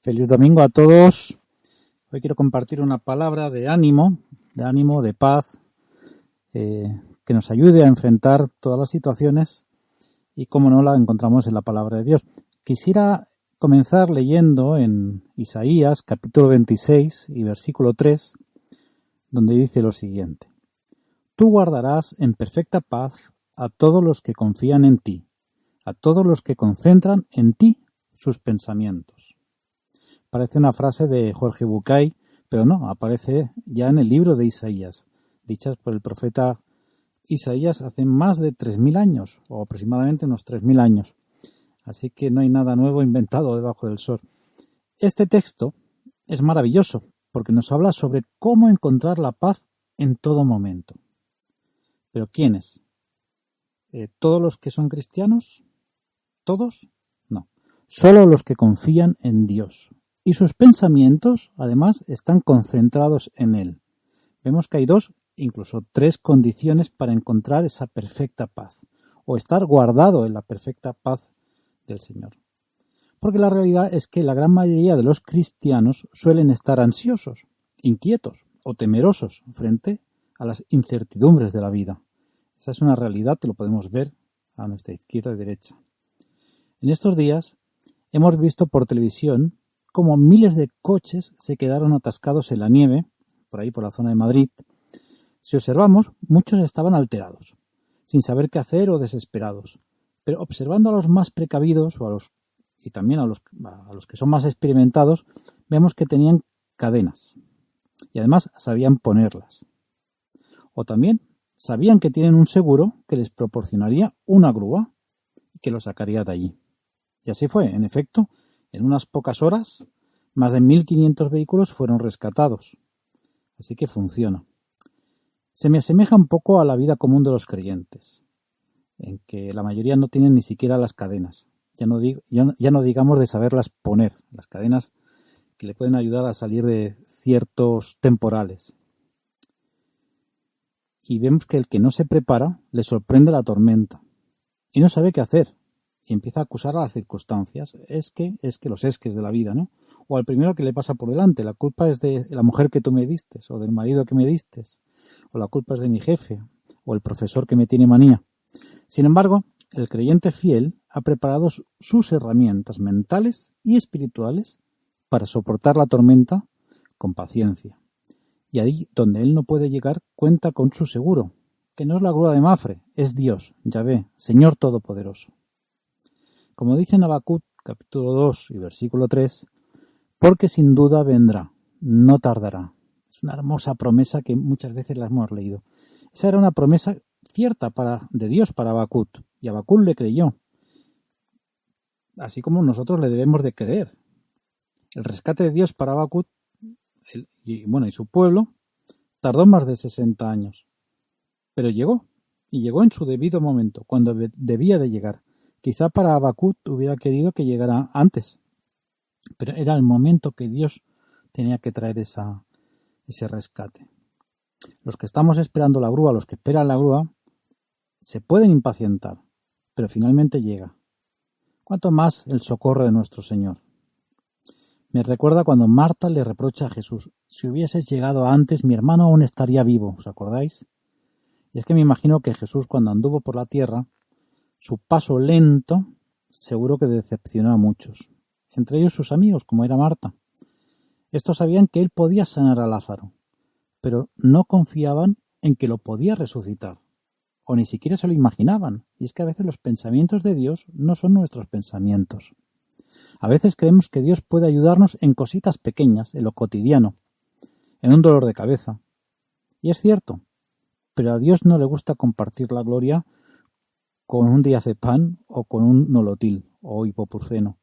Feliz domingo a todos. Hoy quiero compartir una palabra de ánimo, de paz, que nos ayude a enfrentar todas las situaciones y, como no, la encontramos en la palabra de Dios. Quisiera comenzar leyendo en Isaías, capítulo 26 y versículo 3, donde dice lo siguiente: Tú guardarás en perfecta paz a todos los que confían en ti, a todos los que concentran en ti sus pensamientos. Parece una frase de Jorge Bucay, pero no, aparece ya en el libro de Isaías, dichas por el profeta Isaías hace más de 3.000 años, o aproximadamente unos 3.000 años. Así que no hay nada nuevo inventado debajo del sol. Este texto es maravilloso, porque nos habla sobre cómo encontrar la paz en todo momento. ¿Pero quiénes? ¿Todos los que son cristianos? ¿Todos? No. Solo los que confían en Dios. Y sus pensamientos, además, están concentrados en Él. Vemos que hay 2, incluso 3 condiciones para encontrar esa perfecta paz, o estar guardado en la perfecta paz del Señor. Porque la realidad es que la gran mayoría de los cristianos suelen estar ansiosos, inquietos o temerosos frente a las incertidumbres de la vida. Esa es una realidad que lo podemos ver a nuestra izquierda y derecha. En estos días hemos visto por televisión como miles de coches se quedaron atascados en la nieve, por ahí por la zona de Madrid. Si observamos, muchos estaban alterados, sin saber qué hacer o desesperados. Pero observando a los más precavidos y también a los que son más experimentados, vemos que tenían cadenas y además sabían ponerlas. O también sabían que tienen un seguro que les proporcionaría una grúa y que los sacaría de allí. Y así fue, en efecto. En unas pocas horas, más de 1.500 vehículos fueron rescatados. Así que funciona. Se me asemeja un poco a la vida común de los creyentes, en que la mayoría no tienen ni siquiera las cadenas. Ya no digamos de saberlas poner, las cadenas que le pueden ayudar a salir de ciertos temporales. Y vemos que el que no se prepara le sorprende la tormenta y no sabe qué hacer. Y empieza a acusar a las circunstancias. Es que los esques de la vida, ¿no? O al primero que le pasa por delante. La culpa es de la mujer que tú me diste, o del marido que me diste, o la culpa es de mi jefe, o el profesor que me tiene manía. Sin embargo, el creyente fiel ha preparado sus herramientas mentales y espirituales para soportar la tormenta con paciencia. Y ahí donde él no puede llegar, cuenta con su seguro, que no es la grúa de Mafre, es Dios, Yahvé, Señor Todopoderoso. Como dice en Habacuc, capítulo 2 y versículo 3, porque sin duda vendrá, no tardará. Es una hermosa promesa que muchas veces la hemos leído. Esa era una promesa cierta de Dios para Habacuc, y Habacuc le creyó. Así como nosotros le debemos de creer. El rescate de Dios para Habacuc y su pueblo tardó más de 60 años. Pero llegó, y llegó en su debido momento, cuando debía de llegar. Quizá para Habacuc hubiera querido que llegara antes, pero era el momento que Dios tenía que traer ese rescate. Los que estamos esperando la grúa, los que esperan la grúa, se pueden impacientar, pero finalmente llega. ¿Cuánto más el socorro de nuestro Señor? Me recuerda cuando Marta le reprocha a Jesús: si hubieses llegado antes, mi hermano aún estaría vivo, ¿os acordáis? Y es que me imagino que Jesús, cuando anduvo por la tierra, su paso lento seguro que decepcionó a muchos, entre ellos sus amigos, como era Marta. Estos sabían que él podía sanar a Lázaro, pero no confiaban en que lo podía resucitar, o ni siquiera se lo imaginaban. Y es que a veces los pensamientos de Dios no son nuestros pensamientos. A veces creemos que Dios puede ayudarnos en cositas pequeñas, en lo cotidiano, en un dolor de cabeza. Y es cierto, pero a Dios no le gusta compartir la gloria con un diazepam o con un nolotil o ibuprofeno.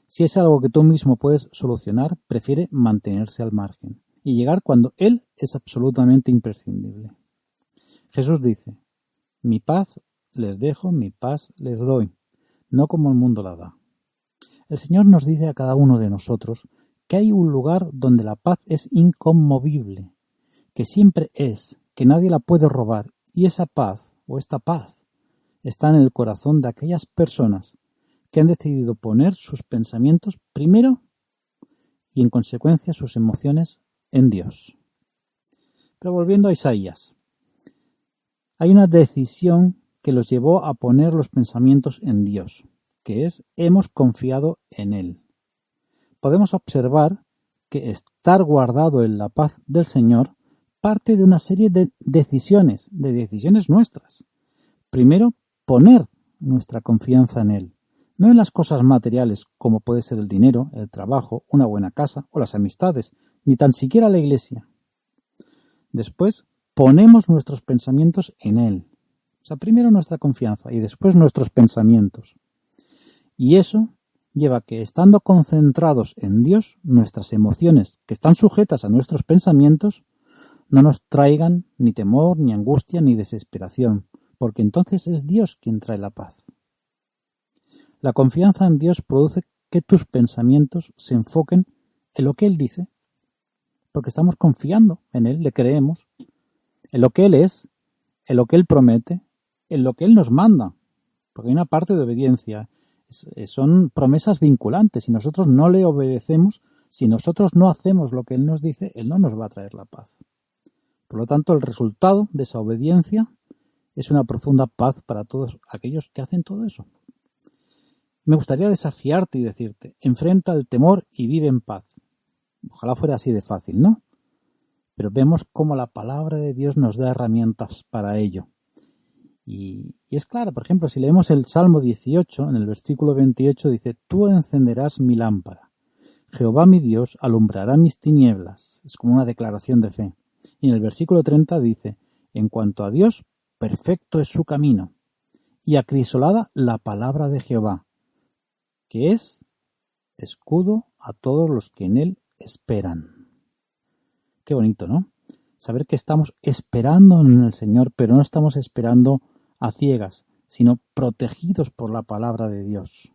Si es algo que tú mismo puedes solucionar, prefiere mantenerse al margen y llegar cuando Él es absolutamente imprescindible. Jesús dice: mi paz les dejo, mi paz les doy, no como el mundo la da. El Señor nos dice a cada uno de nosotros que hay un lugar donde la paz es inconmovible, que siempre es, que nadie la puede robar, y esa paz, o esta paz, está en el corazón de aquellas personas que han decidido poner sus pensamientos primero y en consecuencia sus emociones en Dios. Pero volviendo a Isaías, hay una decisión que los llevó a poner los pensamientos en Dios, que es: hemos confiado en Él. Podemos observar que estar guardado en la paz del Señor parte de una serie de decisiones nuestras. Primero, poner nuestra confianza en Él, no en las cosas materiales como puede ser el dinero, el trabajo, una buena casa o las amistades, ni tan siquiera la iglesia. Después, ponemos nuestros pensamientos en Él. O sea, primero nuestra confianza y después nuestros pensamientos. Y eso lleva a que, estando concentrados en Dios, nuestras emociones, que están sujetas a nuestros pensamientos, no nos traigan ni temor, ni angustia, ni desesperación, porque entonces es Dios quien trae la paz. La confianza en Dios produce que tus pensamientos se enfoquen en lo que Él dice, porque estamos confiando en Él, le creemos, en lo que Él es, en lo que Él promete, en lo que Él nos manda, porque hay una parte de obediencia. Son promesas vinculantes. Si nosotros no le obedecemos, si nosotros no hacemos lo que Él nos dice, Él no nos va a traer la paz. Por lo tanto, el resultado de esa obediencia es una profunda paz para todos aquellos que hacen todo eso. Me gustaría desafiarte y decirte: enfrenta el temor y vive en paz. Ojalá fuera así de fácil, ¿no? Pero vemos cómo la palabra de Dios nos da herramientas para ello. Y es claro, por ejemplo, si leemos el Salmo 18, en el versículo 28 dice: tú encenderás mi lámpara. Jehová mi Dios alumbrará mis tinieblas. Es como una declaración de fe. Y en el versículo 30 dice: en cuanto a Dios, perfecto es su camino, y acrisolada la palabra de Jehová, que es escudo a todos los que en Él esperan. Qué bonito, ¿no? Saber que estamos esperando en el Señor, pero no estamos esperando a ciegas, sino protegidos por la palabra de Dios,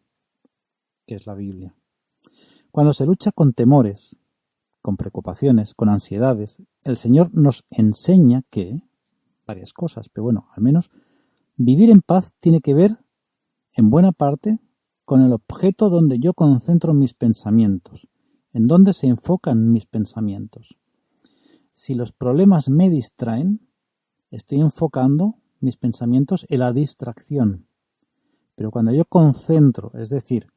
que es la Biblia. Cuando se lucha con temores, con preocupaciones, con ansiedades, el Señor nos enseña que, varias cosas, pero bueno, al menos vivir en paz tiene que ver, en buena parte, con el objeto donde yo concentro mis pensamientos, en donde se enfocan mis pensamientos. Si los problemas me distraen, estoy enfocando mis pensamientos en la distracción. Pero cuando yo concentro, es decir,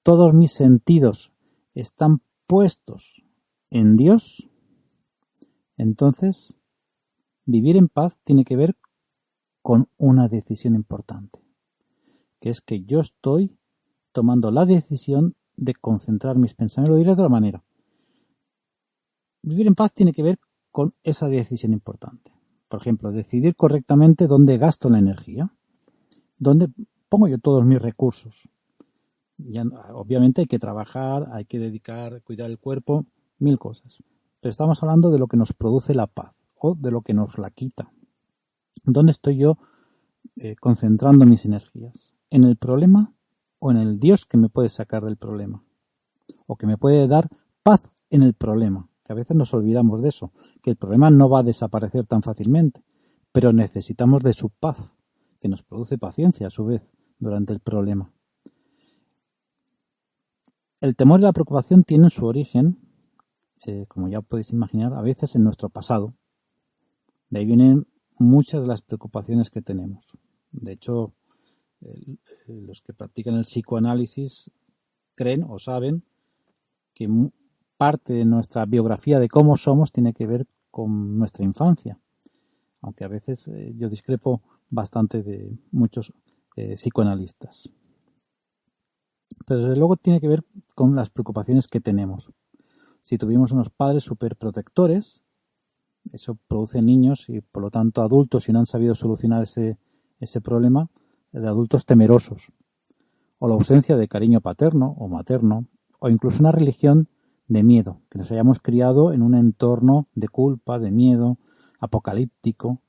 todos mis sentidos están puestos en Dios, entonces vivir en paz tiene que ver con una decisión importante, que es que yo estoy tomando la decisión de concentrar mis pensamientos. Lo diré de otra manera. Vivir en paz tiene que ver con esa decisión importante. Por ejemplo, decidir correctamente dónde gasto la energía, dónde pongo yo todos mis recursos. Ya, obviamente hay que trabajar, hay que dedicar, cuidar el cuerpo, 1000 cosas. Pero estamos hablando de lo que nos produce la paz o de lo que nos la quita. ¿Dónde estoy yo concentrando mis energías? ¿En el problema o en el Dios que me puede sacar del problema? O que me puede dar paz en el problema. Que a veces nos olvidamos de eso, que el problema no va a desaparecer tan fácilmente, pero necesitamos de su paz, que nos produce paciencia a su vez durante el problema. El temor y la preocupación tienen su origen, como ya podéis imaginar, a veces en nuestro pasado. De ahí vienen muchas de las preocupaciones que tenemos. De hecho, los que practican el psicoanálisis creen o saben que parte de nuestra biografía de cómo somos tiene que ver con nuestra infancia. Aunque a veces yo discrepo bastante de muchos psicoanalistas. Pero desde luego tiene que ver con las preocupaciones que tenemos. Si tuvimos unos padres superprotectores, eso produce niños y por lo tanto adultos, si no han sabido solucionar ese problema, de adultos temerosos. O la ausencia de cariño paterno o materno, o incluso una religión de miedo, que nos hayamos criado en un entorno de culpa, de miedo, apocalíptico.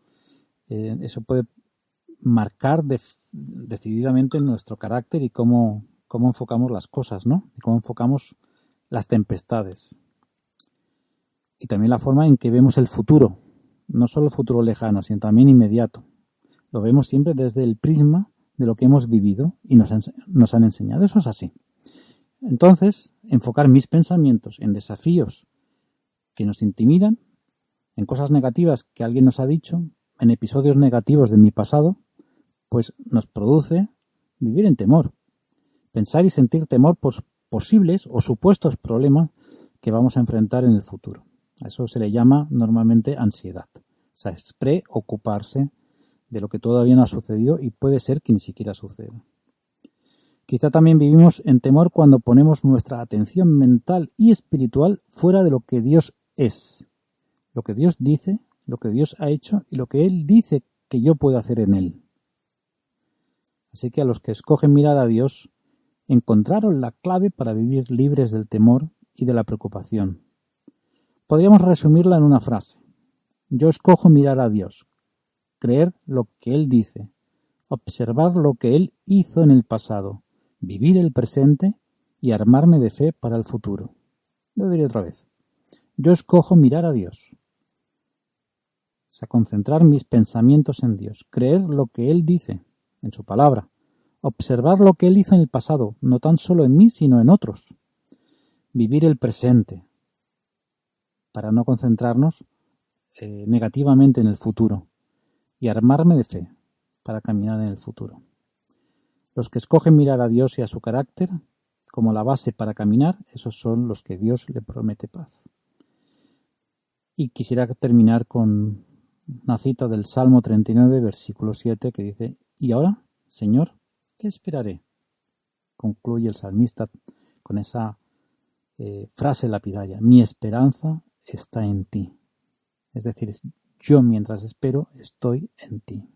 Eso puede marcar decididamente nuestro carácter y cómo enfocamos las cosas, ¿no? Y cómo enfocamos las tempestades. Y también la forma en que vemos el futuro, no solo el futuro lejano, sino también inmediato. Lo vemos siempre desde el prisma de lo que hemos vivido y nos han enseñado. Eso es así. entonces enfocar mis pensamientos en desafíos que nos intimidan, en cosas negativas que alguien nos ha dicho, en episodios negativos de mi pasado, pues nos produce vivir en temor. Pensar y sentir temor por posibles o supuestos problemas que vamos a enfrentar en el futuro. A eso se le llama normalmente ansiedad. O sea, es preocuparse de lo que todavía no ha sucedido y puede ser que ni siquiera suceda. Quizá también vivimos en temor cuando ponemos nuestra atención mental y espiritual fuera de lo que Dios es, lo que Dios dice, lo que Dios ha hecho y lo que Él dice que yo puedo hacer en Él. Así que a los que escogen mirar a Dios, encontraron la clave para vivir libres del temor y de la preocupación. Podríamos resumirla en una frase. Yo escojo mirar a Dios, creer lo que Él dice, observar lo que Él hizo en el pasado, vivir el presente y armarme de fe para el futuro. Lo diré otra vez. Yo escojo mirar a Dios. O sea, concentrar mis pensamientos en Dios, creer lo que Él dice en su palabra, observar lo que Él hizo en el pasado, no tan solo en mí, sino en otros. Vivir el presente, para no concentrarnos negativamente en el futuro. Y armarme de fe, para caminar en el futuro. Los que escogen mirar a Dios y a su carácter como la base para caminar, esos son los que Dios le promete paz. Y quisiera terminar con una cita del Salmo 39, versículo 7, que dice: «Y ahora, Señor, ¿qué esperaré?». Concluye el salmista con esa frase lapidaria: «Mi esperanza está en ti». Es decir, yo mientras espero estoy en ti.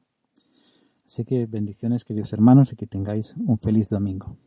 Así que bendiciones, queridos hermanos, y que tengáis un feliz domingo.